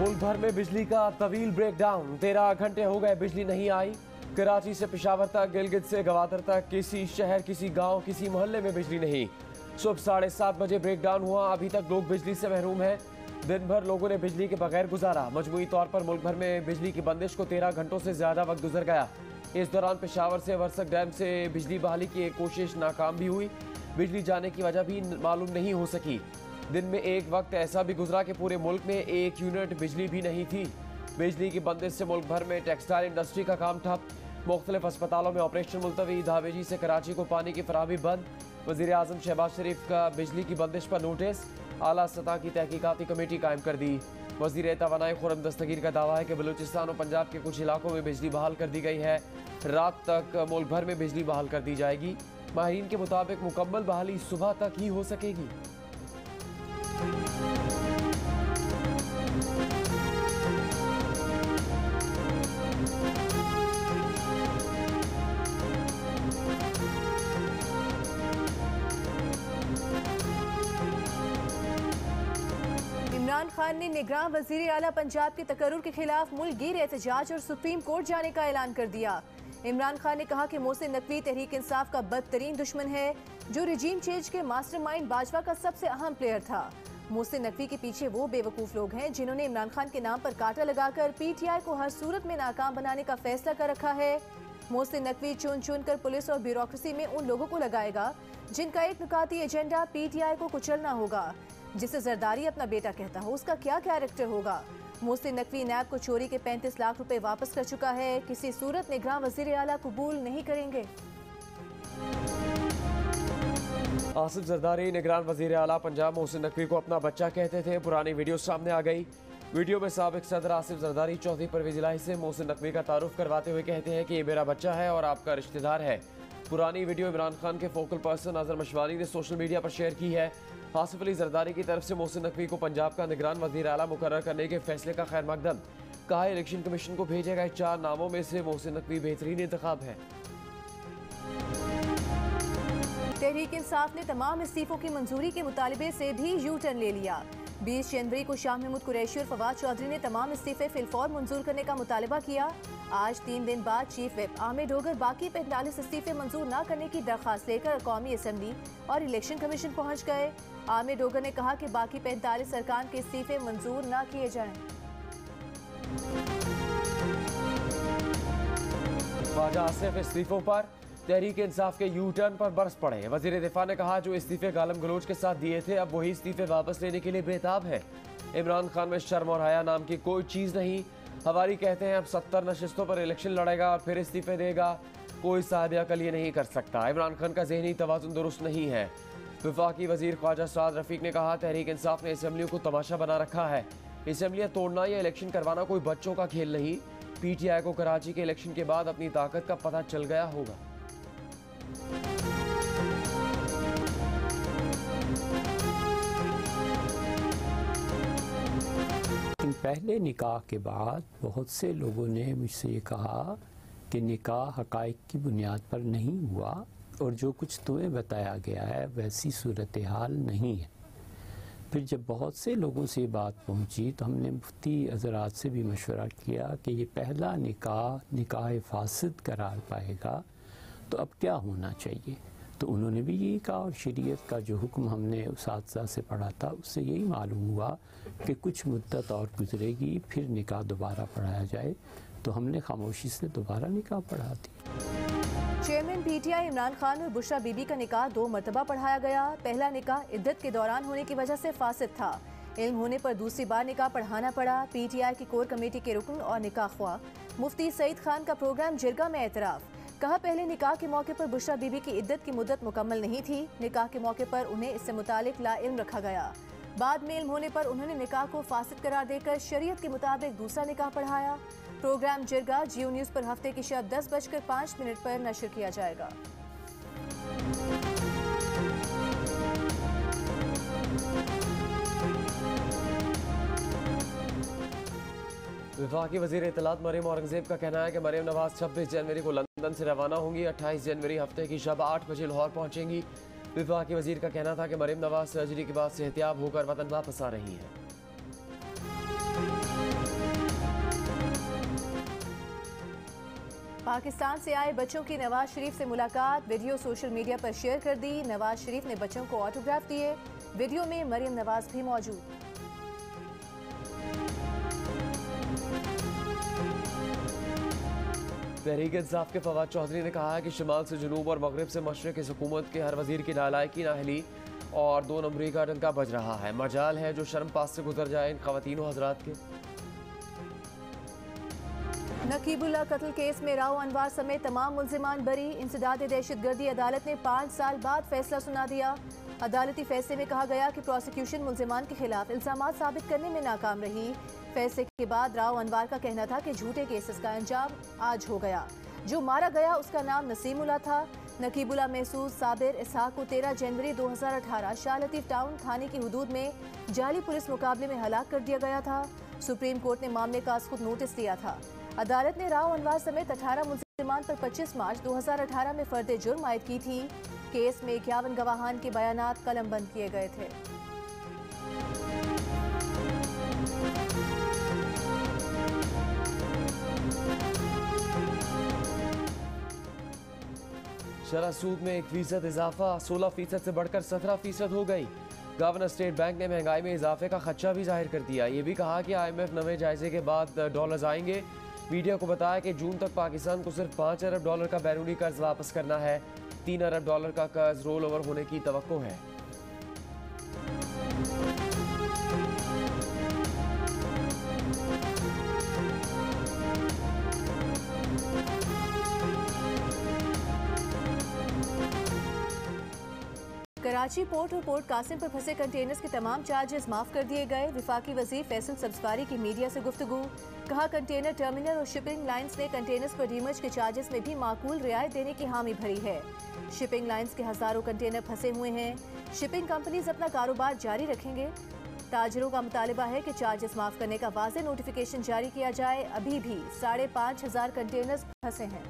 मुल्क भर में बिजली का तवील ब्रेकडाउन, 13 घंटे हो गए बिजली नहीं आई। कराची से पेशावर तक, गिलगित से गवादर तक, किसी शहर, किसी गांव, किसी मोहल्ले में बिजली नहीं। सुबह 7:30 बजे ब्रेकडाउन हुआ, अभी तक लोग बिजली से महरूम हैं। दिन भर लोगों ने बिजली के बगैर गुजारा। मजमूई तौर पर मुल्क भर में बिजली की बंदिश को 13 घंटों से ज्यादा वक्त गुजर गया। इस दौरान पेशावर से वर्सक डैम से बिजली बहाली की एक कोशिश नाकाम भी हुई। बिजली जाने की वजह भी मालूम नहीं हो सकी। दिन में एक वक्त ऐसा भी गुजरा कि पूरे मुल्क में 1 यूनिट बिजली भी नहीं थी। बिजली की बंदिश से मुल्क भर में टेक्सटाइल इंडस्ट्री का काम ठप, मुख्तलिफ अस्पतालों में ऑपरेशन मुलतवी, धावेजी से कराची को पानी की फराहमी बंद। वज़ीर आज़म शहबाज शरीफ का बिजली की बंदिश पर नोटिस, आला सतह की तहकीकाती कमेटी कायम कर दी। वज़ीर तवानाई खुर्रम दस्तगीर का दावा है कि बलूचिस्तान और पंजाब के कुछ इलाकों में बिजली बहाल कर दी गई है। रात तक मुल्क भर में बिजली बहाल कर दी जाएगी। माहिरीन के मुताबिक मुकम्मल बहाली सुबह तक ही हो सकेगी। इमरान खान ने निगरान वजीर आला पंजाब के तकर्रुर के खिलाफ मुल्क गिर एहतजाज और सुप्रीम कोर्ट जाने का ऐलान कर दिया। इमरान खान ने कहा कि मोहसिन नकवी तहरीक इंसाफ का बदतरीन दुश्मन है, जो रिजीम चेंज के मास्टरमाइंड बाजवा का सबसे अहम प्लेयर था। मोहसिन नकवी के पीछे वो बेवकूफ लोग हैं जिन्होंने इमरान खान के नाम पर कांटा लगाकर पीटीआई को हर सूरत में नाकाम बनाने का फैसला कर रखा है। मोहसिन नकवी चुन चुन कर पुलिस और ब्यूरोक्रेसी में उन लोगों को लगाएगा जिनका एक नुकाती एजेंडा पीटीआई को कुचलना होगा। जिसे जरदारी अपना बेटा कहता हो, उसका क्या कैरेक्टर होगा। मोहसिन नकवी नैब को चोरी के 35 लाख रुपए वापस कर चुका है। किसी सूरत निगरान वजीर आला कबूल नहीं करेंगे। आसिफ जरदारी निगरान वजीर आला पंजाब मोहसिन नकवी को अपना बच्चा कहते थे। पुरानी वीडियो सामने आ गई। वीडियो में साबिक सदर आसिफ जरदारी चौथी परवेज इलाही से मोहसिन नकवी का तारुफ करवाते हुए कहते हैं कि ये मेरा बच्चा है और आपका रिश्तेदार है। पुरानी वीडियो इमरान खान के फोकल पर्सन अजहर मशवानी ने सोशल मीडिया पर शेयर की है। आसिफ अली जरदारी की तरफ से मोहसिन नकवी को पंजाब का निगरान वजीर आला मुकर्रर करने के फैसले का खैर मकदम। कहा इलेक्शन कमीशन को भेजे गए 4 नामों में से मोहसिन नकवी बेहतरीन इंतखाब है। तहरीक इंसाफ ने तमाम इस्तीफों की मंजूरी के मुतालिबे से भी यू टर्न ले लिया। 20 जनवरी को शाह महमूद कुरैशी और फवाद चौधरी ने तमाम इस्तीफे फिलफौर मंजूर करने का मुतालबा किया। आज 3 दिन बाद चीफ विप आमिर डोगर बाकी 45 इस्तीफे मंजूर न करने की दरख्वास्त लेकर कौमी असम्बली और इलेक्शन कमीशन पहुंच गए। आमिर डोगर ने कहा कि बाकी 45 अरकान के इस्तीफे मंजूर न किए जाएं। ख्वाजा आसिफ इस्तीफों पर तहरीक इंसाफ के यू टर्न पर बरस पड़े। वजीर दिफा ने कहा जो इस्तीफे गालम गलोच के साथ दिए थे अब वही इस्तीफे वापस लेने के लिए बेताब है। इमरान खान में शर्म और हया नाम की कोई चीज़ नहीं। हवारी कहते हैं अब 70 नशिस्तों पर इलेक्शन लड़ेगा और फिर इस्तीफे देगा। कोई साहिब अकल ये नहीं कर सकता। इमरान खान का जहनी तवाज़ुन दुरुस्त नहीं है। वफाकी वजीर ख्वाजा साद रफीक ने कहा तहरीक इंसाफ ने असम्बलियों को तमाशा बना रखा है। असम्बलियाँ तोड़ना या इलेक्शन करवाना कोई बच्चों का खेल नहीं। पीटीआई को कराची के इलेक्शन के बाद अपनी ताकत का पता चल गया होगा। पहले निकाह के बाद बहुत से लोगों ने मुझसे ये कहा कि निकाह हक़ाइक़ की बुनियाद पर नहीं हुआ और जो कुछ तुम्हें बताया गया है वैसी सूरत हाल नहीं है। फिर जब बहुत से लोगों से ये बात पहुंची तो हमने मुफ्ती हज़रात से भी मशवरा किया कि ये पहला निकाह फासिद करार पाएगा तो अब क्या होना चाहिए। तो उन्होंने भी यही कहा और शरीयत का जो हुक्म हमने उसातिज़ा से पढ़ा था उससे यही मालूम हुआ कि कुछ मुद्दत और गुजरेगी फिर निकाह दोबारा पढ़ाया जाए। तो हमने खामोशी से दोबारा निकाह पढ़ा दी। चेयरमैन पीटीआई इमरान खान और बुशरा बीबी का निकाह 2 मरतबा पढ़ाया गया। पहला निकाह इद्दत के दौरान होने की वजह से फासिद था। इल्म होने पर दूसरी बार निकाह पढ़ाना पड़ा। पीटीआई की कोर कमेटी के रुकन और निकाह ख्वाह मुफ्ती सईद खान का प्रोग्राम जिरगा में एतराफ़। कहा पहले निकाह के मौके पर बुशरा बीबी की इद्दत की मुद्दत मुकम्मल नहीं थी। निकाह के मौके पर उन्हें इससे मुतालिक ला इल्म रखा गया। बाद में इल्म होने पर उन्होंने निकाह को फासिद करार देकर शरीयत के मुताबिक दूसरा निकाह पढ़ाया। प्रोग्राम जिरगा जियो न्यूज़ पर हफ्ते की शब 10:05 पर नशर किया जाएगा। वफाकी वज़ीर इत्तलात मरियम औरंगज़ेब का कहना है कि मरियम नवाज 26 जनवरी को लंदन से रवाना होंगी। 28 जनवरी हफ्ते की शब 8 बजे लाहौर पहुंचेंगी। वफाकी वज़ीर का कहना था कि मरियम नवाज सर्जरी के बाद सेहतियाब होकर वतन वापस आ रही हैं। पाकिस्तान से आए बच्चों की नवाज शरीफ से मुलाकात, वीडियो सोशल मीडिया पर शेयर कर दी। नवाज शरीफ ने बच्चों को ऑटोग्राफ दिए। वीडियो में मरियम नवाज भी मौजूद। तहरीक इंसाफ के फवाद चौधरी ने कहा है कि शिमाल से जुनूब और मगरब से मशरक इस हुकूमत के हर वजीर की नालायकी नाहली और 2 नंबरी का डंका बज रहा है। मजाल है जो शर्म पास से गुजर जाए इन खवातीनों हजरात के। नकीबुल्ला कत्ल केस में राव अनवार समेत तमाम मुल्जिमान बरी। इंसदाद दहशतगर्दी अदालत ने 5 साल बाद फैसला सुना दिया। अदालती फैसले में कहा गया कि प्रोसिक्यूशन मुल्जिमान के खिलाफ इल्जामात साबित करने में नाकाम रही। फैसले के बाद राव अनवार का कहना था कि झूठे केसेस का अंजाम आज हो गया। जो मारा गया उसका नाम नसीमुल्ला था। नकीबुल्ला महसूस साबिर इसहाक को 13 जनवरी 2018 शाह लतीफ टाउन थाने की हुदूद में जाली पुलिस मुकाबले में हलाक कर दिया गया था। सुप्रीम कोर्ट ने मामले का खुद नोटिस दिया था। अदालत ने राव अनवार समेत 18 मुल्जिमान पर 25 मार्च 2018 में फर्द जुर्म आयद की थी। केस में 51 गवाहान के बयानात कलमबंद किए गए थे। शरह सूद में 1% इजाफा 16% से बढ़कर 17% हो गई। गवर्नर स्टेट बैंक ने महंगाई में इजाफे का खदशा भी जाहिर कर दिया। ये भी कहा कि IMF नवे जायजे के बाद डॉलर्स आएंगे। मीडिया को बताया कि जून तक पाकिस्तान को सिर्फ 5 अरब डॉलर का बैरूनी कर्ज वापस करना है। 3 अरब डॉलर का कर्ज रोल ओवर होने की तवक्को है। कराची पोर्ट और पोर्ट कासिम पर फंसे कंटेनर्स के तमाम चार्जेस माफ कर दिए गए। विफाकी वजीर फैसल सब्जवारी की मीडिया से गुफ्तगू। कहा कंटेनर टर्मिनल और शिपिंग लाइंस ने कंटेनर्स पर डीमर्ज के चार्जेस में भी माकूल रियायत देने की हामी भरी है। शिपिंग लाइंस के हजारों कंटेनर फंसे हुए हैं। शिपिंग कंपनीज अपना कारोबार जारी रखेंगे। ताजरों का मुतालिबा है कि चार्जेस माफ करने का वाज़ेह नोटिफिकेशन जारी किया जाए। अभी भी 5,500 कंटेनर्स फंसे हैं।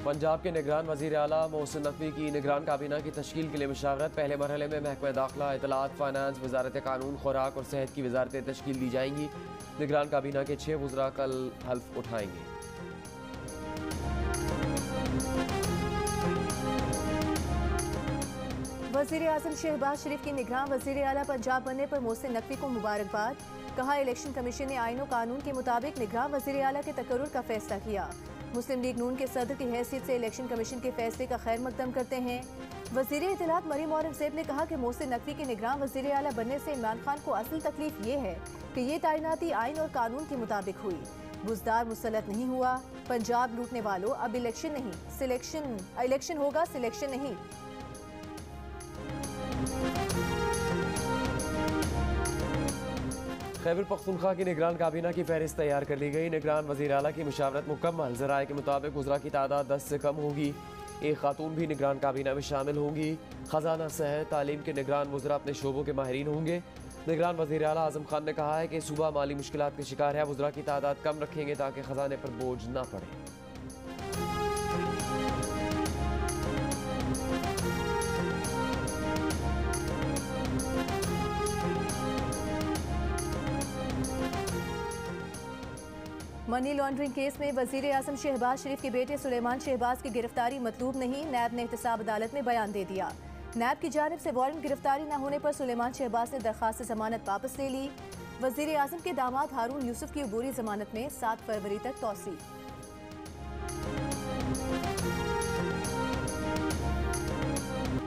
पंजाब के निगरान वजीर आला मोहसिन नकवी की निगरान काबीना की तश्कील के लिए मुशावरत। पहले मरहले में महकमा दाखिला, इतलात, फाइनेंस, वजारत कानून, खुराक और सेहत की वजारतें तश्कील दी जाएंगी। निगरान काबीना के 6 वज़रा कल हल्फ उठाएंगे। वज़ीर आज़म शहबाज शरीफ की निगरान वज़ीर आला पंजाब बनने पर मोहसिन नकवी को मुबारकबाद। कहा इलेक्शन कमीशन ने आईन और कानून के मुताबिक निगरान वज़ीर आला के तकर्रुर का फैसला किया। मुस्लिम लीग नून के सदर की हैसियत से इलेक्शन कमीशन के फैसले का खैर मकदम करते हैं। वज़ीर इत्तलात मरीम औरंगज़ेब ने कहा कि मोहसिन नकवी के निगरान वज़ीर आला बनने से इमरान खान को असल तकलीफ ये है कि ये तैनाती आइन और कानून के मुताबिक हुई। बुजदार मुसल्लत नहीं हुआ। पंजाब लूटने वालों, अब इलेक्शन नहीं इलेक्शन होगा, सिलेक्शन नहीं। खैबर पख्तूनख्वा की निगरान काबीना की फहरिस्त तैयार कर ली गई। निगरान वज़ीर आला की मुशावरत मुकम्मल। ज़राए के मुताबिक वज़रा की तादाद 10 से कम होगी। एक खातून भी निगरान काबीना में शामिल होंगी। खजाना, सेहत, तालीम के निगरान वज़रा अपने शोबों के माहिरीन होंगे। निगरान वज़ीर आला आज़म खान ने कहा है कि सूबा माली मुश्किलात के शिकार है। वज़रा की तादाद कम रखेंगे ताकि खजाने पर बोझ न पड़े। मनी लॉन्ड्रिंग केस में वज़ीर आज़म शहबाज शरीफ के बेटे सुलेमान शहबाज की गिरफ्तारी मतलूब नहीं। नैब ने एहतसाब अदालत में बयान दे दिया। नैब की जानिब से वारंट गिरफ्तारी न होने पर सुलेमान शहबाज ने दरखास्त जमानत वापस ले ली। वज़ीर आज़म के दामाद हारून यूसुफ की अबूरी जमानत में 7 फरवरी तक तौसी।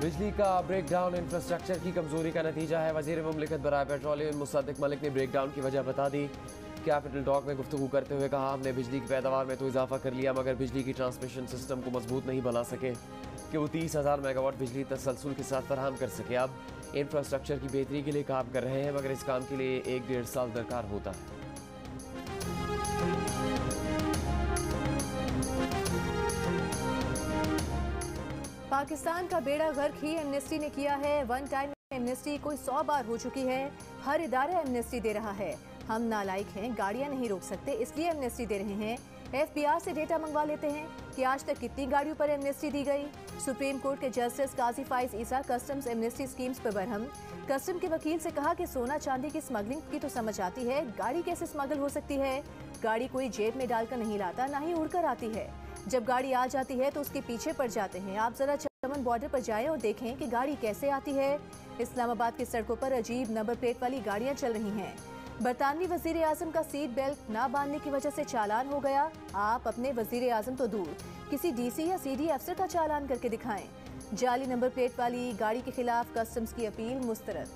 बिजली का ब्रेकडाउन इंफ्रास्ट्रक्चर की कमजोरी का नतीजा है। वज़ीर मुमलिकत बराए पेट्रोलियम मुसद्दिक मलिक ने ब्रेकडाउन की वजह बता दी। कैपिटल टॉक में गुफ्तगू करते हुए कहा, हमने बिजली की पैदावार में तो इजाफा कर लिया मगर बिजली की ट्रांसमिशन सिस्टम को मजबूत नहीं बना सके कि वो 30,000 मेगावाट बिजली तसलसल के साथ फराहम कर सके। अब इंफ्रास्ट्रक्चर की बेहतरी के लिए काम कर रहे हैं मगर इस काम के लिए 1-1.5 साल दरकार होता है। पाकिस्तान का बेड़ा गर्क ही एमनेस्टी ने किया है। वन टाइम एमनेस्टी कोई 100 बार हो चुकी है। हर इदारा एमनेस्टी दे रहा है। हम नालायक हैं, गाड़ियां नहीं रोक सकते इसलिए एमनेस्टी दे रहे हैं। FBI से डेटा मंगवा लेते हैं कि आज तक कितनी गाड़ियों पर एमनेस्टी दी गई। सुप्रीम कोर्ट के जस्टिस काजी फाइज ईसा कस्टम्स एमनेस्टी स्कीम्स पर बरहम। कस्टम के वकील से कहा कि सोना चांदी की स्मगलिंग की तो समझ आती है, गाड़ी कैसे स्मगल हो सकती है। गाड़ी कोई जेब में डालकर नहीं लाता, ना ही उड़कर आती है। जब गाड़ी आ जाती है तो उसके पीछे पड़ जाते हैं। आप जरा चमन बॉर्डर पर जाएं और देखें कि गाड़ी कैसे आती है। इस्लामाबाद की सड़कों पर अजीब नंबर प्लेट वाली गाड़ियां चल रही हैं। बरतानवी वजीर आजम का सीट बेल्ट ना बांधने की वजह से चालान हो गया। आप अपने वजीर आजम तो दूर, किसी डीसी या सीडी अफसर का चालान करके दिखाएं। जाली नंबर प्लेट वाली गाड़ी के खिलाफ कस्टम्स की अपील मुस्तरद।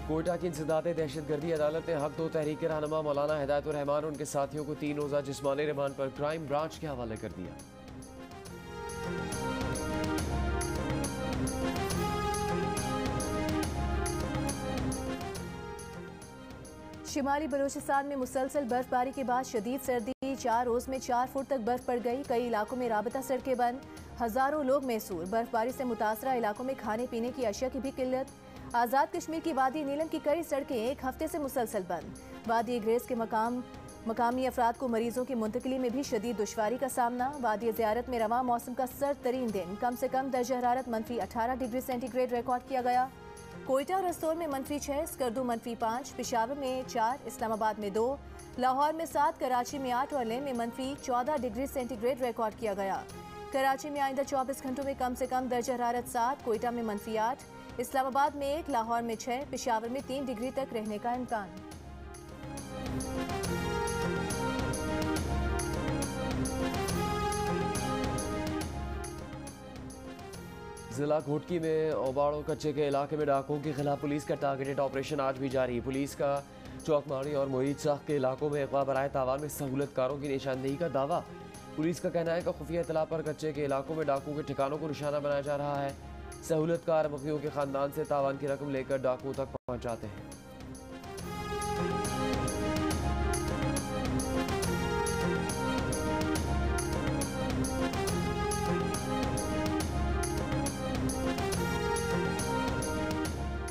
कोयटा की इंसदाद दहशतगर्दी अदालत ने हक दो तहरीक के रहनुमा मौलाना हिदायतुर रहमान और उनके साथियों को 3 रोज़ा जिस्मानी रिमांड पर क्राइम ब्रांच के हवाले कर दिया। शिमाली बलूचिस्तान में मुसलसल बर्फबारी के बाद शदीद सर्दी, 4 रोज में 4 फुट तक बर्फ पड़ गई। कई इलाकों में राबता सड़कें बंद, हजारों लोग महसूर। बर्फबारी से मुतासरा इलाकों में खाने पीने की अशिया की भी किल्लत। आज़ाद कश्मीर की वादी नीलम की कई सड़कें 1 हफ्ते से मुसलसल बंद। वादी ग्रेस के मकामी अफराद को मरीजों की मुंतकिली में भी शदीद दुश्वारी का सामना। वादी ज़ियारत में रवां मौसम का सर्द तरीन दिन, कम से कम दर्जा हरारत -18 डिग्री सेंटीग्रेड रिकॉर्ड किया गया। कोयटा और रस्तौर में -6, स्कर्दू -5, पेशावर में 4, इस्लामाबाद में 2, लाहौर में 7, कराची में 8 और लेह में -14 डिग्री सेंटीग्रेड रिकॉर्ड किया गया। कराची में आइंदा 24 घंटों में कम से कम दर्जा हरारत 7, कोयटा में -8, इस्लामाबाद में 1, लाहौर में 6, पेशावर में 3 डिग्री तक रहने का इम्कान। जिला घोटकी में ओबाड़ो कच्चे के इलाके में डाकुओं के खिलाफ पुलिस का टारगेटेड ऑपरेशन आज भी जारी। पुलिस का चौकमारी और मोहित शाह के इलाकों में अगवा बराए तावान में सहूलतकारों की निशानदेही का दावा। पुलिस का कहना है कि खुफिया इतला पर कच्चे के इलाकों में डाकुओं के ठिकानों को निशाना बनाया जा रहा है। सहूलतकार मखियों के खानदान से तावान की रकम लेकर डाकुओं तक पहुंचाते हैं।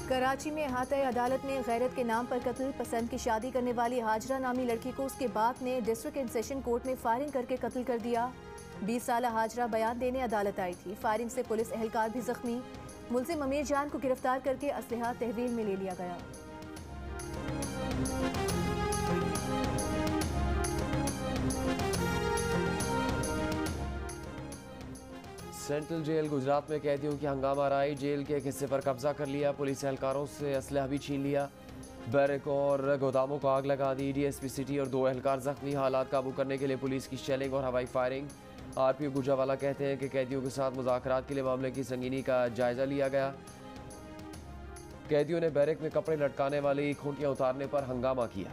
कराची में अहाता अदालत में गैरत के नाम पर कत्ल, पसंद की शादी करने वाली हाजरा नामी लड़की को उसके बाप ने डिस्ट्रिक्ट एंड सेशन कोर्ट में फायरिंग करके कत्ल कर दिया। 20 साला हाजरा बयान देने अदालत आई थी। फायरिंग से पुलिस एहलकार भी जख्मी। मुलजिम अमीर जान को गिरफ्तार करके असलहा तहवील में ले लिया गया। सेंट्रल जेल गुजरात में कैदियों की हंगामा राई, जेल के एक हिस्से पर कब्जा कर लिया। पुलिस एहलकारों से असलहा भी छीन लिया। बैरक और गोदामों को आग लगा दी। डीएसपी सिटी और 2 एहलकार जख्मी। हालात काबू करने के लिए पुलिस की शेलिंग और हवाई फायरिंग। आरपीओ गुजरावाला कहते हैं कि कैदियों के साथ मुज़ाकरात के लिए मामले की संगीनी का जायजा लिया गया। कैदियों ने बैरक में कपड़े लटकाने वाली खूंटियां उतारने पर हंगामा किया।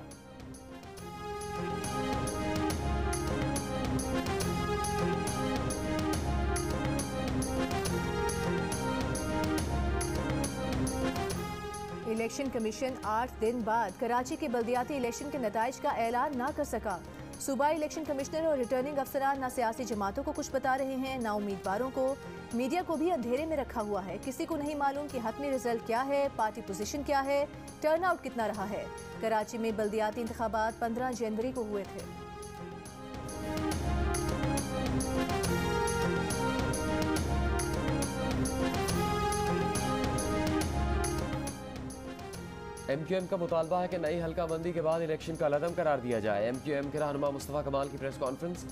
इलेक्शन कमीशन 8 दिन बाद कराची के बल्दियाती इलेक्शन के नताइज का ऐलान ना कर सका। सूबाई इलेक्शन कमिश्नर और रिटर्निंग अफसरान ना सियासी जमातों को कुछ बता रहे हैं, ना उम्मीदवारों को। मीडिया को भी अंधेरे में रखा हुआ है। किसी को नहीं मालूम कि हतमी रिजल्ट क्या है, पार्टी पोजीशन क्या है, टर्नआउट कितना रहा है। कराची में बल्दियाती इंतखाबात 15 जनवरी को हुए थे। एमक्यूएम का मुतालबा है कि नई हल्काबंदी के बाद इलेक्शन का लदम करार दिया जाए। एमक्यूएम के रहनुमा मुस्तफ़ा कमाल की प्रेस कॉन्फ्रेंस,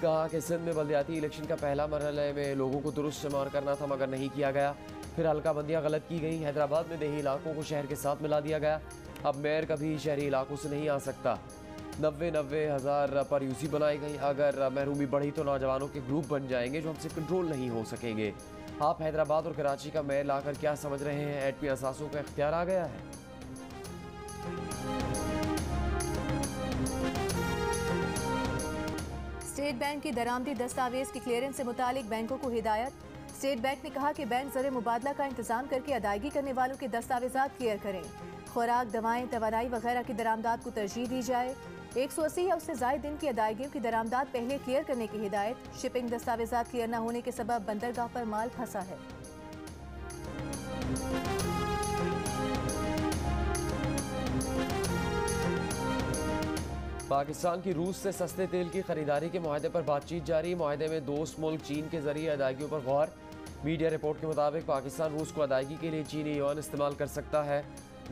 कहा कि सिंध में बल्दियाती इलेक्शन का पहला मरहले में लोगों को दुरुस्त शुमार करना था मगर नहीं किया गया। फिर हल्काबंदियाँ गलत की गई। हैदराबाद में देही इलाकों को शहर के साथ मिला दिया गया। अब मेयर कभी शहरी इलाकों से नहीं आ सकता। 90 हज़ार पर यूसी बनाई गई। अगर महरूमी बढ़ी तो नौजवानों के ग्रुप बन जाएंगे जो हमसे कंट्रोल नहीं हो सकेंगे। आप हैदराबाद और कराची का मेयर लाकर क्या समझ रहे हैं? एटमी असासों का इख्तियार आ गया है। स्टेट बैंक की दरामदी दस्तावेज की क्लियरेंस से मुतालिक बैंकों को हिदायत। स्टेट बैंक ने कहा कि बैंक ज़र मुबादला का इंतजाम करके अदायगी करने वालों के दस्तावेजात क्लियर करें। खुराक, दवाएं, तवानाई वगैरह की दरामदात को तरजीह दी जाए। 180 या उससे ज़ायद दिन की अदायगियों की दरामदात पहले क्लियर करने की हिदायत। शिपिंग दस्तावेजात क्लियर न होने के सबब बंदरगाह पर माल फंसा है। पाकिस्तान की रूस से सस्ते तेल की खरीदारी के मुआहदे पर बातचीत जारी। मुआहदे में दोस्त मुल्क चीन के जरिए अदायगियों पर गौर। मीडिया रिपोर्ट के मुताबिक पाकिस्तान रूस को अदायगी के लिए चीनी युआन इस्तेमाल कर सकता है।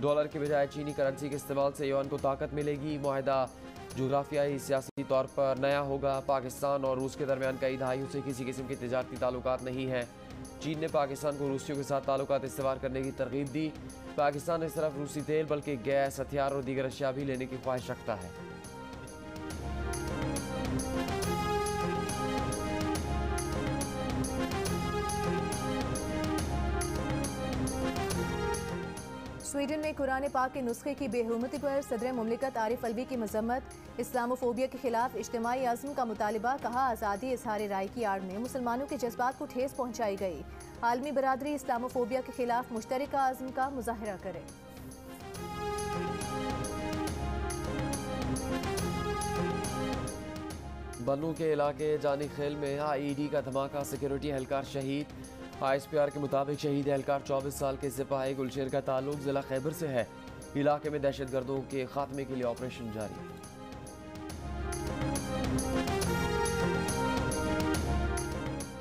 डॉलर के बजाय चीनी करेंसी के इस्तेमाल से युआन को ताकत मिलेगी। मुआहदा जोग्राफियाई सियासी तौर पर नया होगा। पाकिस्तान और रूस के दरमियान कई दहाइयों से किसी किस्म के तिजारती ताल्लुकात नहीं हैं। चीन ने पाकिस्तान को रूसियों के साथ ताल्लुकात इस्तेमाल करने की तरगीब दी। पाकिस्तान न सिर्फ रूसी तेल बल्कि गैस, हथियार और दीगर अशिया भी लेने की ख्वाहिश रखता है। स्वीडन में कुरान पाक के नुस्खे की बेहुरमती पर सदर मुमलिकत आरिफ अलवी की मजम्मत। इस्लामोफोबिया के खिलाफ इज्तिमाई आज़म का मुतालिबा। कहा, आज़ादी इजहार राय की आड़ में मुसलमानों के जज्बात को ठेस पहुँचाई गई। आलमी बरादरी इस्लामोफोबिया के खिलाफ मुश्तरका आज़म का मुजाहरा करे। बन्नू के इलाके जानी खेल में IED का धमाका, सिक्योरिटी एहलकार शहीद। ISPR के मुताबिक शहीद एहलकार 24 साल के सिपाही गुलशेर का ताल्लुक जिला खैबर से है। इलाके में दहशतगर्दों के खात्मे के लिए ऑपरेशन जारी।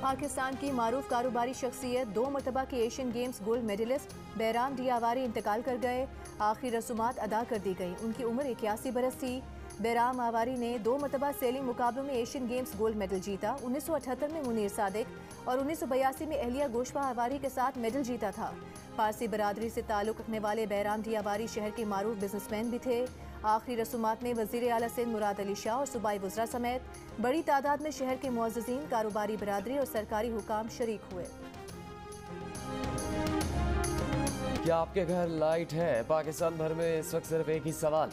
पाकिस्तान की मारूफ कारोबारी शख्सियत 2 मरतबा के एशियन गेम्स गोल्ड मेडलिस्ट बैराम डियावारी इंतकाल कर गए। आखिरी रसूमात अदा कर दी गई। उनकी उम्र 81 बरस थी। बैराम आवारी ने 2 मरतबा सेलिंग मुकाबलों में एशियन गेम्स गोल्ड मेडल जीता। 1978 में मुनीर सादिक और 1982 में एहलिया गोशवा आवारी के साथ मेडल जीता था। पारसी बरादरी से ताल्लुक़ रखने वाले बैराम डियावारी शहर के मारूफ बिजनेसमैन भी थे। आखिरी रसूमात में वज़ीर आला सिंध मुराद अली शाह और सूबाई वज़रा समेत बड़ी तादाद में शहर के मुअज़्ज़िज़ीन, कारोबारी बरादरी और सरकारी हुकाम शरीक हुए। क्या आपके घर लाइट है? पाकिस्तान भर में इस वक्त सिर्फ एक ही सवाल,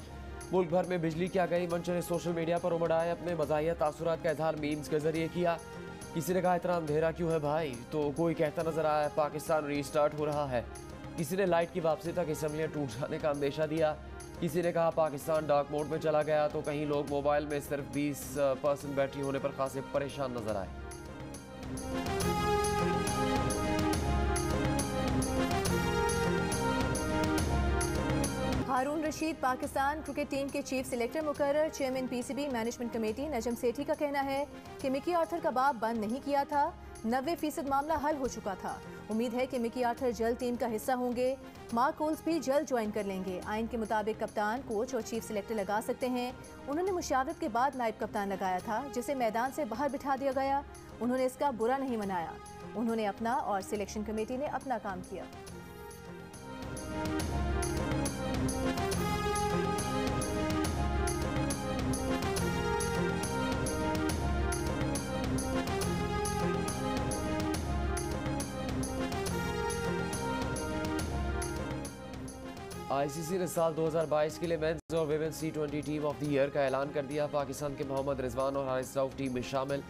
मुल्क भर में बिजली क्या गई? मंशर ने सोशल मीडिया पर उमड़ आए अपने मज़ाहिया तासुरात का इजहार मीम्स के जरिए किया। किसी ने कहा इतना अंधेरा क्यों है भाई, तो कोई कहता नजर आया पाकिस्तान रीस्टार्ट हो रहा है। किसी ने लाइट की वापसी तक असम्बलियाँ टूट जाने का अंदेशा दिया। किसी ने कहा पाकिस्तान डार्क मोड में चला गया, तो कहीं लोग मोबाइल में सिर्फ 20% बैटरी होने पर खासे परेशान नजर आए। हारून रशीद पाकिस्तान क्रिकेट टीम के चीफ सिलेक्टर मुकर्रर। Chairman PCB management committee Najam Sethi का कहना है कि मिकी आर्थर का बाप बंद नहीं किया था, 90% मामला हल हो चुका था। उम्मीद है कि मिकी आर्थर जल्द टीम का हिस्सा होंगे। मार्क कोल्स भी जल्द ज्वाइन कर लेंगे। आइन के मुताबिक कप्तान, कोच और चीफ सिलेक्टर लगा सकते हैं। उन्होंने मुशावरत के बाद नायब कप्तान लगाया था, जिसे मैदान से बाहर बिठा दिया गया। उन्होंने इसका बुरा नहीं मनाया। उन्होंने अपना और सिलेक्शन कमेटी ने अपना काम किया। ICC ने साल 2022 के लिए मेंस और women's T20 team of the year का ऐलान कर दिया। पाकिस्तान के मोहम्मद रिजवान और हारिस रऊफ टीम में शामिल,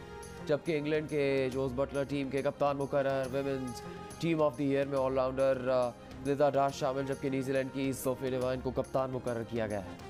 जबकि इंग्लैंड के जोस बटलर टीम के कप्तान मुकर्रर। Women's team of the year में ऑलराउंडर निदा डार शामिल, जबकि न्यूजीलैंड की सोफी डिवाइन को कप्तान मुकर्रर किया गया है।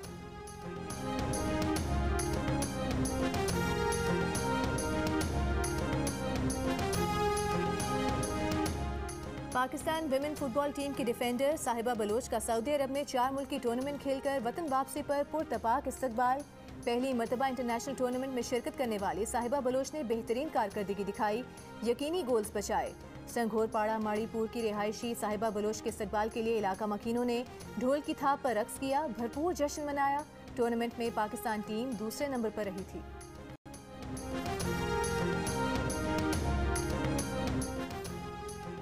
पाकिस्तान विमेन फुटबॉल टीम की डिफेंडर साहिबा बलोच का सऊदी अरब में 4 मुल्की टूर्नामेंट खेलकर वतन वापसी पर पुरतपाक इस्तकबाल। पहली मरतबा इंटरनेशनल टूर्नामेंट में शिरकत करने वाली साहिबा बलोच ने बेहतरीन कारकर्दगी दिखाई, यकीनी गोल्स बचाए। संघोरपाड़ा माड़ीपुर की रिहायशी साहिबा बलोच के इस्तकबाल के लिए इलाका मकीनों ने ढोल की थाप पर रक्स किया, भरपूर जश्न मनाया। टूर्नामेंट में पाकिस्तान टीम दूसरे नंबर पर रही थी।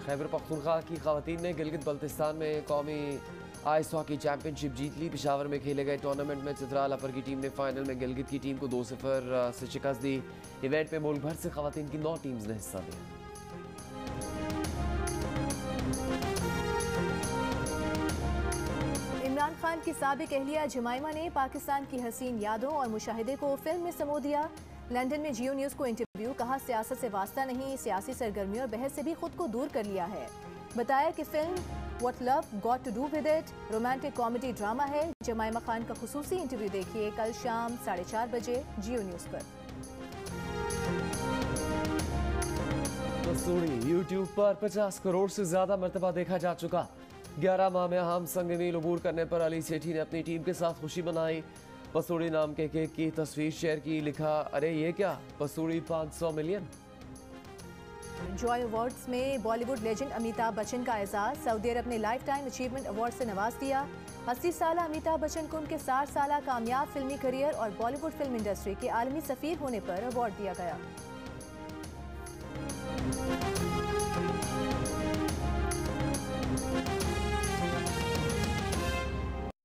खैबर पख्तूनख्वा की खवातीन ने गिलगित बल्तिस्तान में कौमी आइस हॉकी चैंपियनशिप जीत ली। पेशावर में खेले गए टूर्नामेंट में चित्राल अपर की टीम ने फाइनल में गिलगित की टीम को 2-0 से शिकस्त दी। इवेंट में मुल्क भर से खवातीन की 9 टीम्स ने हिस्सा लिया। इमरान खान की साबिक अहलिया जमाइमा ने पाकिस्तान की हसीन यादों और मुशाहिदे को फिल्म में समो दिया। लंदन में जियो न्यूज़ को इंटरव्यू, कहा सियासत से वास्ता नहीं, सियासी सरगर्मी और बहस से भी खुद को दूर कर लिया है। बताया कि film what love got to do with it romantic comedy drama है। जमाइमा खान का खुसूसी इंटरव्यू देखिए कल शाम 4:30 बजे जियो न्यूज़ पर। कसूरी यूट्यूब पर 50 करोड़ से ज्यादा मरतबा देखा जा चुका। 11 माह में अहम संग मील अबूर करने पर अली सेठी ने अपनी टीम के साथ खुशी मनाई। पसूड़ी नाम के केक की तस्वीर शेयर की, लिखा अरे ये क्या, पसूड़ी 500 मिलियन। जॉय अवार्ड्स में बॉलीवुड लेजेंड अमिताभ बच्चन का एजाज, सऊदी अरब ने लाइफ टाइम अचीवमेंट अवार्ड से नवाज दिया। 80 साल अमिताभ बच्चन को उनके 60 साल कामयाब फिल्मी करियर और बॉलीवुड फिल्म इंडस्ट्री के आलमी सफीर होने पर अवार्ड दिया गया।